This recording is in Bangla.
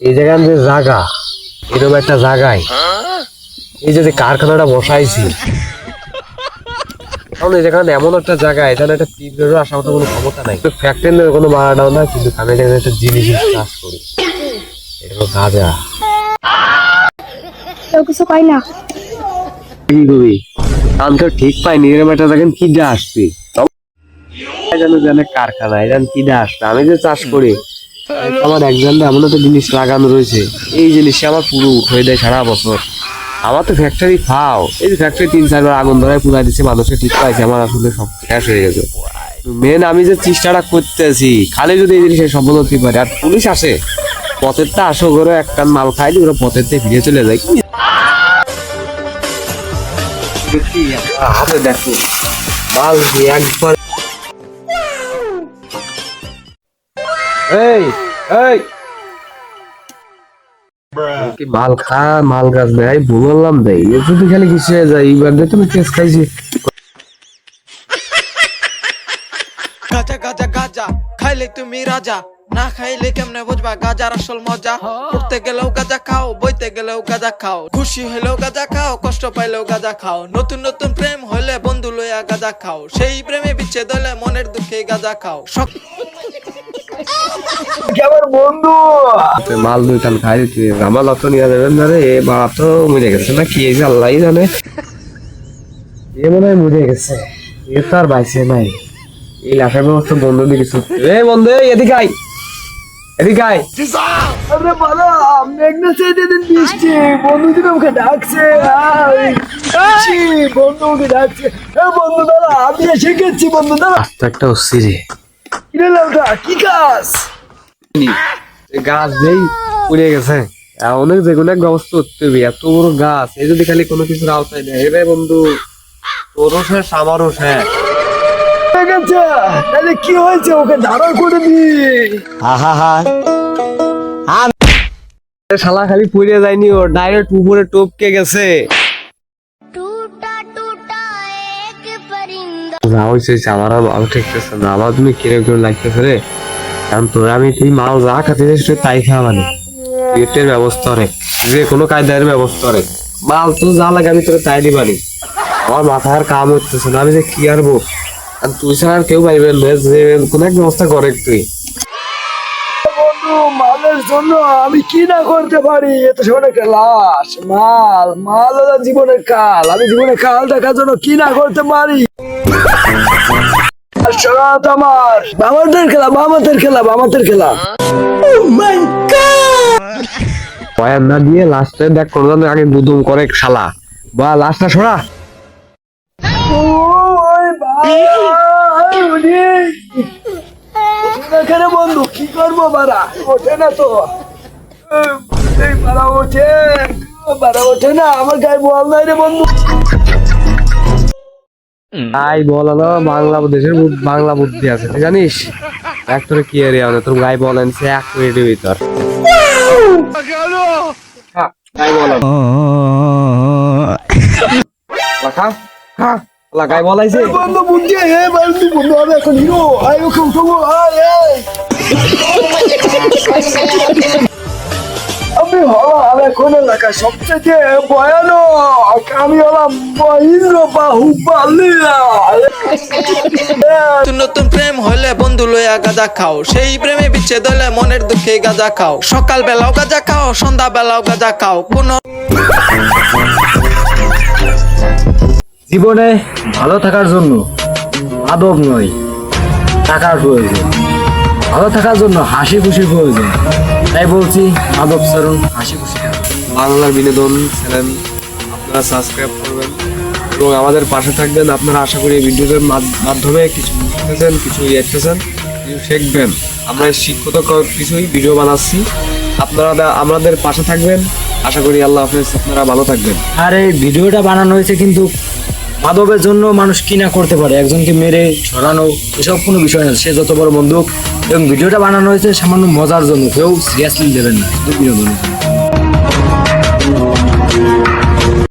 এই জায়গার যে জায়গা, এরকম একটা জায়গায় এই যে কারখানাটা বসাইছি, কারণ এই জায়গাটা এমন একটা জায়গা, এখানে একটা পিঁপড়েরও আসার মতো কোনো ক্ষমতা নাই। ফ্যাক্টরির কোনো মারাটাও না, কিন্তু আমি এখানে একটা জিনিস চাষ করি, এটা হলো গাঁজা। কেউ কিছু পাই না। কি করি আমি তো ঠিক পাইনি, এরকম একটা জায়গায় কি দিয়ে আসছি কারখানা, এখানে কি দিয়ে আসছে। আমি যে চাষ করি আমার একজন এমন একটা জিনিস লাগানো রয়েছে, এই জিনিসটা আমার পুরো উঠে দেয় সারা বছর। আমার তো ফ্যাক্টরি খাও, এই যে ফ্যাক্টরি 3-4 বার আগুন ধরায় পুরাই দিচ্ছে, মানুষের ঠিক পাইছে, আমার আসলে সব শেষ হয়ে গেছে। মেন আমি যে চেষ্টাটা করতেছি, খালি যদি এই জিনিসের সফল হতে পারে, আর পুলিশ আসে পথের তা আসো করে একটা মাল খাই দিয়ে ওরা পথের থেকে ফিরে চলে যায়। হাতে দেখো মাল দিয়ে একবার এই এই কি মাল খা, মাল গাছ দেয় বললাম দেয়, এ যদি খালি কিছু হয়ে যায় এইবার দিয়ে তুমি কেস খাইছি। গাজা গাজা গাজা খাইলে তুমি রাজা, না খাইলে কেমনে বুঝবা গাজার আসল মজা। উঠতে গেলেও গাজা খাও, বইতে গেলেও গাজা খাও, খুশি হইলেও গাজা খাও, কষ্ট পাইলেও গাজা খাও। নতুন নতুন প্রেম হইলে বন্ধু লইয়া গাজা খাও, সেই প্রেমে বিচ্ছেদ হইলে মনের দুঃখে গাজা খাও। বন্ধু মাল দুই খান খাই দিতে আমার অত নিয়ে যাবেন না রে, বাবা তো মরে গেছে না কি হয়েছে আল্লাহ জানে, এ মনে হয় মরে গেছে, এ তো আর বাইসে নাই। এই লাশের ব্যবস্থা বন্ধু দিকে ছুটতে, এ বন্ধু এদিকে আয়, এদিকে আয়। আরে বাবা মেঘনা চাইতে দিন বৃষ্টি, বন্ধু দিন আমাকে ডাকছে, বন্ধু আমাকে ডাকছে। বন্ধু দাদা আমি এসে গেছি, বন্ধু দাদা। আস্তে একটা হচ্ছি রে, কিরে লাউটা কি কাজ? গাছ যেই পুড়ে গেছে, অনেক যে কোনো এক ব্যবস্থা করতে হবে, এত বড় গাছ এই যদি খালি কোনো কিছুর আওতায় নেই রে বন্ধু, তোরও শেষ আমারও শেষ। তাহলে কি হয়েছে, ওকে ধারা করে দি। শালা খালি পুড়ে যায়নি, ও ডাইরেক্ট উপরে টপকে গেছে। যা হয়েছে আমারও ভালো ঠেকতেছে না, আমার তুমি কিরকম লাগতেছে রে, কারণ তোর আমি তুই মাল যা খাতে তাই খাওয়া মানে পেটের ব্যবস্থা রে, যে কোনো কায়দার ব্যবস্থা রে, মাল তো যা লাগে আমি তোর তাই দিবানি। আমার মাথার কাম হচ্ছে না, আমি যে কি আরবো, আর তুই ছাড়া আর কেউ পাইবে না, যে কোনো এক ব্যবস্থা করে তুই। বন্ধু মালের জন্য আমি কি না করতে পারি, এত সময় একটা লাশ, মাল মাল হলো জীবনের কাল, আমি জীবনের কাল দেখার জন্য কি না করতে পারি। আমার বামাদের খেলা, বামাদের খেলা, বামাদের খেলা। পয়ার না দিয়ে লাস্টে দেখ কোনো আগে গুদুম করে শালা, বা লাস্টটা সরা। এখানে বন্ধু কি করবো, বাড়া ওঠে না তো, বাড়া ওঠে, বাড়া ওঠে না, আমার গায়ে বল নাই রে বন্ধু। তাই বলানো বাংলা দেশের বাংলা বুদ্ধি আছে, তুই জানিস একটরে কি এরিয়া মানে তোর গায়ে বলেন সে 1 মিনিটের ভিতর গায়ে বলাইছে বন্ধু বুদ্ধি, হে বন্ধু বন্ধু আমি এখন হিরো, আয় ওকে উঠবো, আমি হলাম এখন এলাকার সবচেয়ে ভয়ানক, আমি হলাম মহেন্দ্র বাহুবলী। নতুন নতুন প্রেম হইলে বন্ধু লইয়া গাজা খাও, সেই প্রেমে বিচ্ছেদ হইলে মনের দুঃখে গাজা খাও। সকাল বেলাও গাজা খাও, সন্ধ্যা বেলাও গাজা খাও, কোন জীবনে ভালো থাকার জন্য মাদক নয় টাকার প্রয়োজন, ভালো থাকার জন্য হাসি খুশির প্রয়োজন, তাই বলছি মাদক ছাড়ুন, হাসি খুশি। বাংলার বিনোদন চ্যানেল আপনারা সাবস্ক্রাইব করবেন এবং আমাদের পাশে থাকবেন। আপনারা আশা করি এই ভিডিওর মাধ্যমে কিছু বুঝতেছেন, কিছু দেখতেছেন, কিছু শিখবেন। আমরা শিক্ষক কিছুই ভিডিও বানাচ্ছি, আপনারা আমাদের পাশে থাকবেন। আশা করি আল্লাহ হাফেজ, আপনারা ভালো থাকবেন। আর এই ভিডিওটা বানানো হয়েছে কিন্তু মাদকের জন্য, মানুষ কি না করতে পারে, একজনকে মেরে ছড়ানো এসব কোনো বিষয় না, সে যত বড় বন্দুক। এবং ভিডিওটা বানানো হয়েছে সামান্য মজার জন্য, কেউ সিরিয়াসলি দেবেন না, শুধু বিনোদনের জন্য।